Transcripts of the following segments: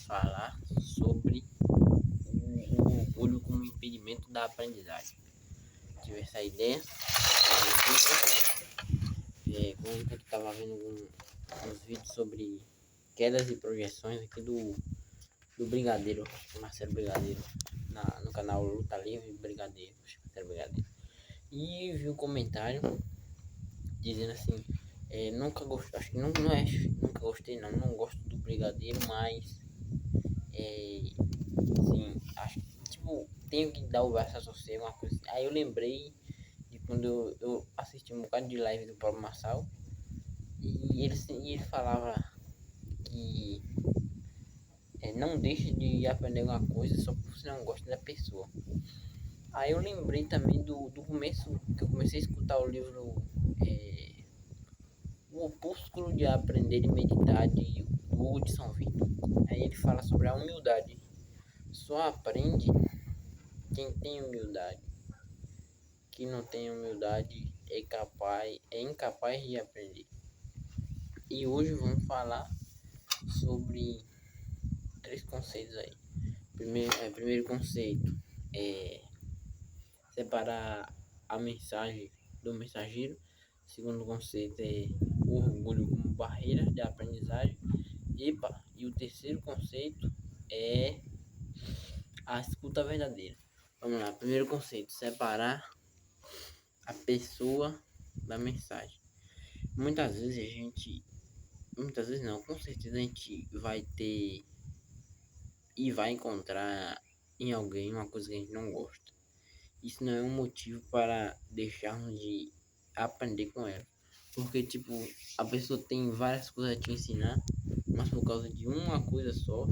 falar sobre o orgulho como impedimento da aprendizagem. Tive essa ideia, quando eu estava vendo uns vídeos sobre quedas e projeções aqui do Brigadeiro, Marcelo Brigadeiro, no canal Luta Livre Brigadeiro, Marcelo Brigadeiro. E vi um comentário dizendo assim, nunca gostei, acho que nunca gostei não gosto do Brigadeiro, mas sim, acho que tipo, tenho que dar o braço a torcer, uma coisa assim. Aí eu lembrei de quando eu assisti um bocado de live do Pablo Marçal e ele falava que não deixe de aprender alguma coisa só porque você não gosta da pessoa. Aí eu lembrei também do começo, que eu comecei a escutar o livro O Opúsculo de Aprender e Meditar, do Hugo de São Vito. Aí ele fala sobre a humildade. Só aprende quem tem humildade. Quem não tem humildade é incapaz de aprender. E hoje vamos falar sobre 3 conceitos aí. Primeiro conceito é separar a mensagem do mensageiro. Segundo conceito é o orgulho como barreira de aprendizagem. E o terceiro conceito é a escuta verdadeira. Vamos lá, primeiro conceito, separar a pessoa da mensagem. Muitas vezes não, com certeza a gente vai ter e vai encontrar em alguém uma coisa que a gente não gosta. Isso não é um motivo para deixarmos de aprender com ela. Porque, tipo, a pessoa tem várias coisas a te ensinar, mas por causa de uma coisa só,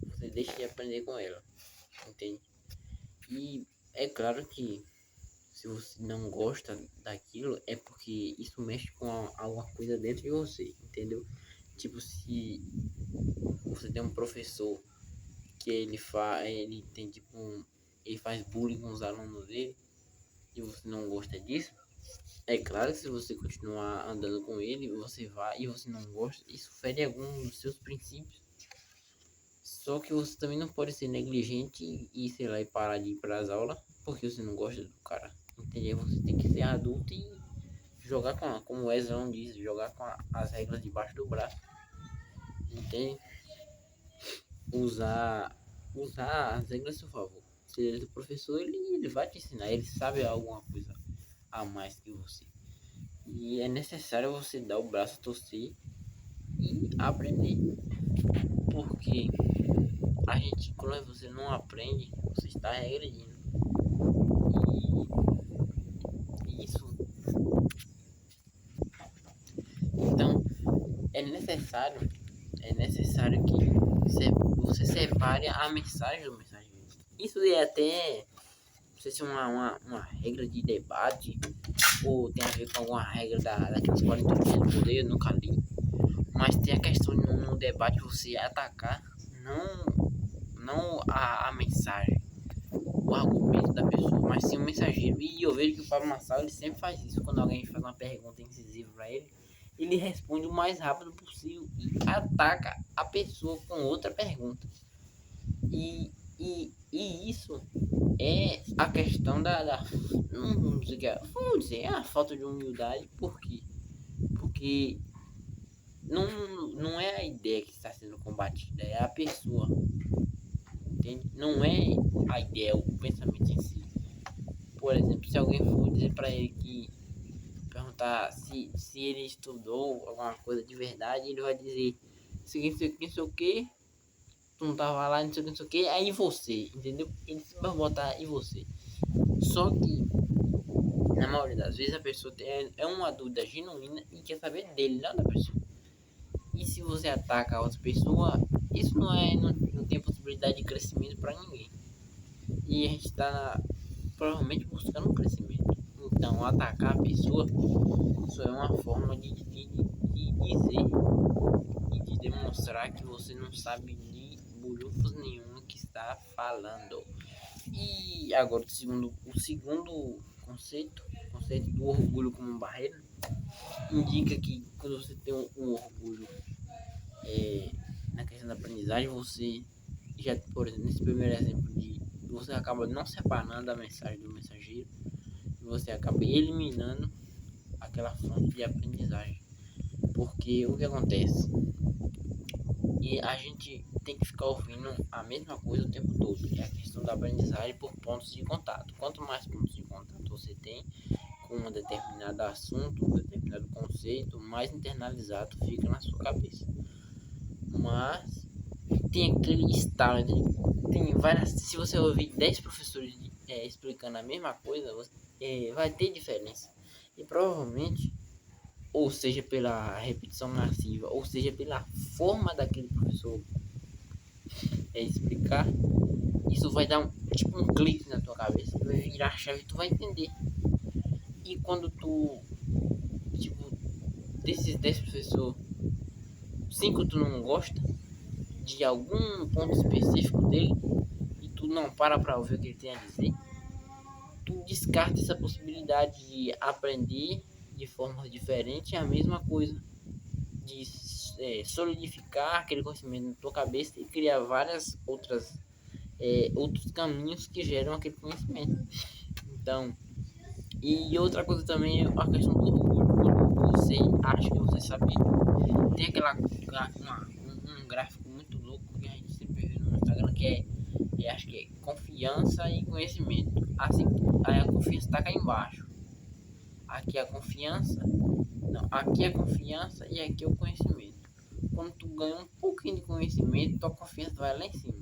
você deixa de aprender com ela. Entende? E é claro que se você não gosta daquilo, é porque isso mexe com alguma coisa dentro de você, entendeu? Tipo, se você tem um professor que ele tem tipo ele faz bullying com os alunos dele e você não gosta disso, é claro que se você continuar andando com ele, você vai e você não gosta, isso fere algum dos seus princípios. Só que você também não pode ser negligente e sei lá, e parar de ir para as aulas porque você não gosta do cara. Entendeu? Você tem que ser adulto e jogar como o Wesley diz, jogar com as regras debaixo do braço. Entende? Usar as regras a seu favor. Se ele é o professor, ele vai te ensinar, ele sabe alguma coisa a mais que você. E é necessário você dar o braço a torcer e aprender. Porque quando você não aprende, você está regredindo. E isso. Então, é necessário que você separe a mensagem do mensageiro. Isso é até, não sei se é uma regra de debate ou tem a ver com alguma regra daquelas 48 do poder, eu nunca li. Mas tem a questão de no debate você atacar não a mensagem, o argumento da pessoa, mas sim o mensageiro. E eu vejo que o Pablo Marçal ele sempre faz isso. Quando alguém faz uma pergunta incisiva para ele responde o mais rápido possível e ataca a pessoa com outra pergunta. E isso é a questão vamos dizer, a falta de humildade. Por quê? Porque não é a ideia que está sendo combatida, é a pessoa. Entende? Não é a ideia, o pensamento em si. Por exemplo, se alguém for dizer para ele que perguntar se ele estudou alguma coisa de verdade, ele vai dizer não sei o que, tu não tava lá, não sei o que, aí você, entendeu? Ele sempre vai botar em você. Só que na maioria das vezes a pessoa é uma dúvida genuína e quer saber dele, não da pessoa. E se você ataca a outra pessoa, isso não tem possibilidade de crescimento para ninguém. E a gente está provavelmente buscando um crescimento. Então, atacar a pessoa só é uma forma de dizer e de demonstrar que você não sabe de bulhufos nenhum que está falando. E agora o segundo conceito do orgulho como barreira, indica que quando você tem um orgulho na questão da aprendizagem, você já, por exemplo, nesse primeiro exemplo você acaba não separando a mensagem do mensageiro e você acaba eliminando aquela fonte de aprendizagem. Porque o que acontece? E a gente tem que ficar ouvindo a mesma coisa o tempo todo. É a questão da aprendizagem por pontos de contato. Quanto mais pontos de contato você tem com um determinado assunto, um determinado conceito, mais internalizado fica na sua cabeça. Mas tem aquele estalo, né? Tem várias. Se você ouvir 10 professores explicando a mesma coisa, vai ter diferença. E provavelmente, ou seja pela repetição massiva, ou seja pela forma daquele professor explicar, isso vai dar um clique na tua cabeça, vai virar a chave e tu vai entender. E quando tu, tipo, desses 10 professores, 5 tu não gosta de algum ponto específico dele e tu não para ouvir o que ele tem a dizer, tu descarta essa possibilidade de aprender de forma diferente a mesma coisa, de solidificar aquele conhecimento na tua cabeça e criar várias outros caminhos que geram aquele conhecimento. Então, e outra coisa também é a questão do orgulho. Quando você acha que você sabe, tem um gráfico muito louco que a gente sempre vê no Instagram, que acho que é confiança e conhecimento. Assim, aí a confiança está cá embaixo. Aqui a confiança, não, aqui a confiança e aqui o conhecimento. Quando tu ganha um pouquinho de conhecimento, tua confiança vai lá em cima.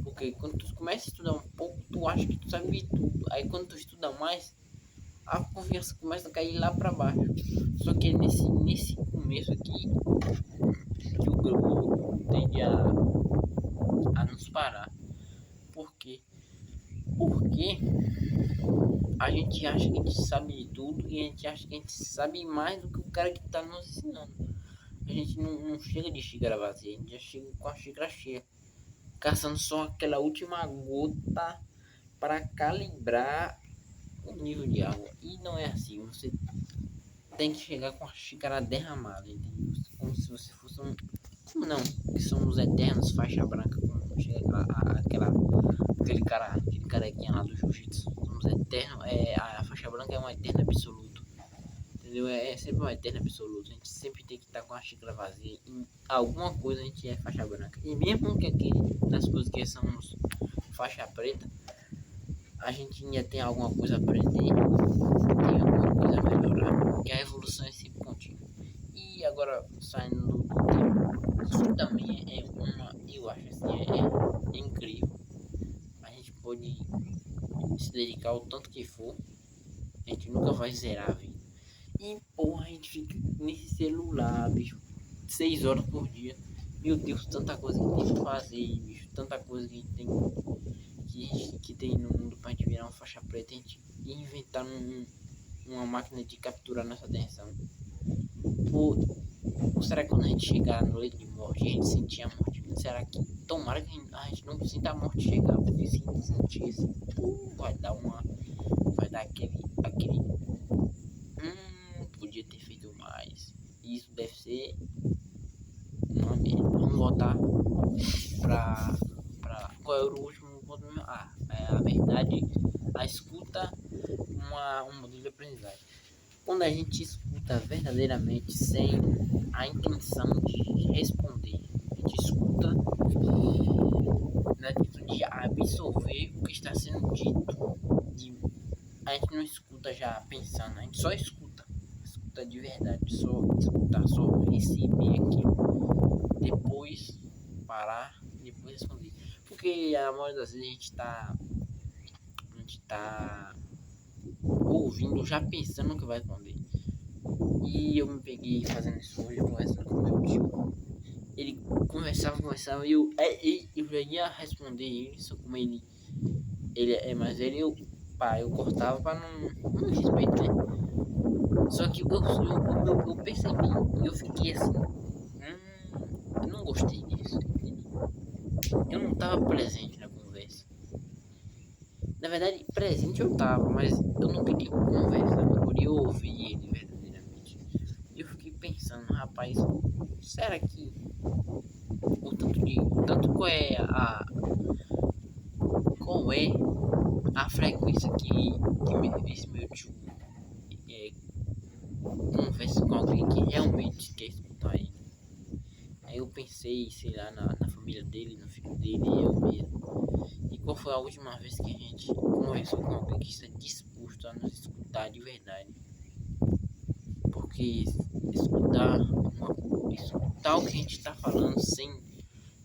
Porque quando tu começa a estudar um pouco, tu acha que tu sabe de tudo. Aí quando tu estuda mais, a confiança começa a cair lá para baixo. Só que é nesse começo aqui que o grupo tende a nos parar. Por quê? Porque a gente acha que a gente sabe de tudo e a gente acha que a gente sabe mais do que o cara que está nos ensinando. A gente não chega de xícara vazia, a gente já chega com a xícara cheia, caçando só aquela última gota para calibrar o nível de água. E não é assim, você tem que chegar com a xícara derramada, entendeu? Como se você fosse como não? Que somos eternos faixa branca, como chega aquele carequinha lá do jiu-jitsu. Somos eternos, a faixa branca é um eterno absoluto. Entendeu? É sempre um eterno absoluto. A gente sempre tem que estar com a xícara vazia. Em alguma coisa a gente é faixa branca. E mesmo que aqui nas coisas que somos faixa preta, a gente ainda tem alguma coisa a aprender, tem alguma coisa a melhorar, porque a evolução é sempre contínua. E agora, saindo do tempo, isso também eu acho assim, é incrível. A gente pode se dedicar o tanto que for, a gente nunca vai zerar a vida. E porra, a gente fica nesse celular, bicho, 6 horas por dia. Meu Deus, tanta coisa que tem que fazer, bicho, tanta coisa que a gente tem que tem no mundo pra gente virar uma faixa preta, a gente inventar uma máquina de capturar nossa atenção. Ou será que quando a gente chegar no leito de morte, a gente sentir a morte? Será que tomara que a gente não sinta a morte chegar? Porque se a gente sentir isso, vai dar aquele podia ter feito mais. Isso deve ser uma merda. Vamos voltar pra qual era o último ponto mesmo? A verdade, a escuta, um modelo de aprendizagem. Quando a gente escuta verdadeiramente sem a intenção de responder, a gente escuta na atitude de absorver o que está sendo dito. A gente não escuta já pensando, a gente só escuta de verdade, só escutar, só receber aquilo, depois parar, depois responder. Porque a maioria das vezes a gente tá ouvindo, já pensando no que vai responder. E eu me peguei fazendo isso hoje, conversando com meu tio. Ele conversava e eu já ia responder ele, só como ele é mais velho, eu cortava pra não respeitar, né? Só que eu percebi, eu fiquei assim, eu não gostei disso, entendeu? Eu não tava presente na conversa. Na verdade, presente eu tava, mas eu não queria conversar, eu queria ouvir ele verdadeiramente. E eu fiquei pensando, rapaz, será que o de tanto qual é a frequência que esse meu tio é, conversa com alguém que realmente quer escutar ele. Aí eu pensei, sei lá, na família dele, no filho dele e eu mesmo. E qual foi a última vez que a gente conversou com alguém que está disposto a nos escutar de verdade? Porque escutar o que a gente está falando sem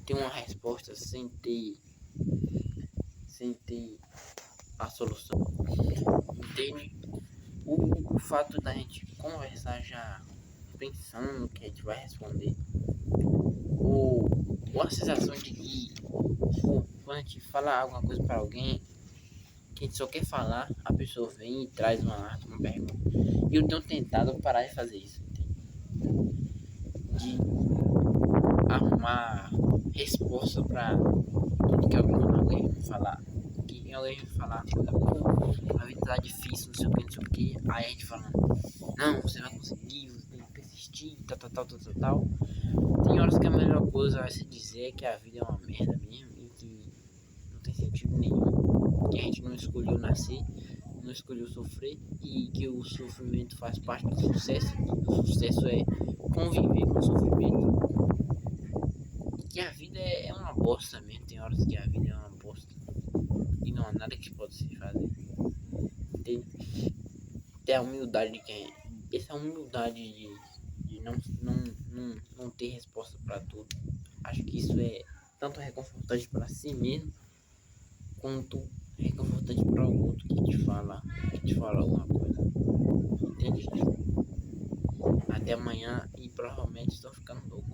ter uma resposta, sem ter a solução, entende? O fato da gente conversar já pensando no que a gente vai responder, ou a sensação de que quando a gente fala alguma coisa para alguém que a gente só quer falar, a pessoa vem e traz uma pergunta. E eu tenho tentado parar de fazer isso, entende? De arrumar resposta para tudo que alguém me falar. Que alguém me falar coisa, a vida tá difícil, não sei o que, não sei o que. Aí a gente fala, não, você vai conseguir, você tem que persistir, tal. Tem horas que a melhor coisa a se dizer é que a vida é uma merda mesmo e que não tem sentido nenhum. Que a gente não escolheu nascer, não escolheu sofrer e que o sofrimento faz parte do sucesso. O sucesso é conviver com o sofrimento. Que a vida é uma bosta mesmo, tem horas que a vida é uma bosta e não há nada que pode se fazer, entende? Ter a humildade de quem, essa humildade de não ter resposta para tudo, acho que isso é tanto reconfortante para si mesmo quanto reconfortante para o outro que te fala alguma coisa, entende? Até amanhã e provavelmente estou ficando louco.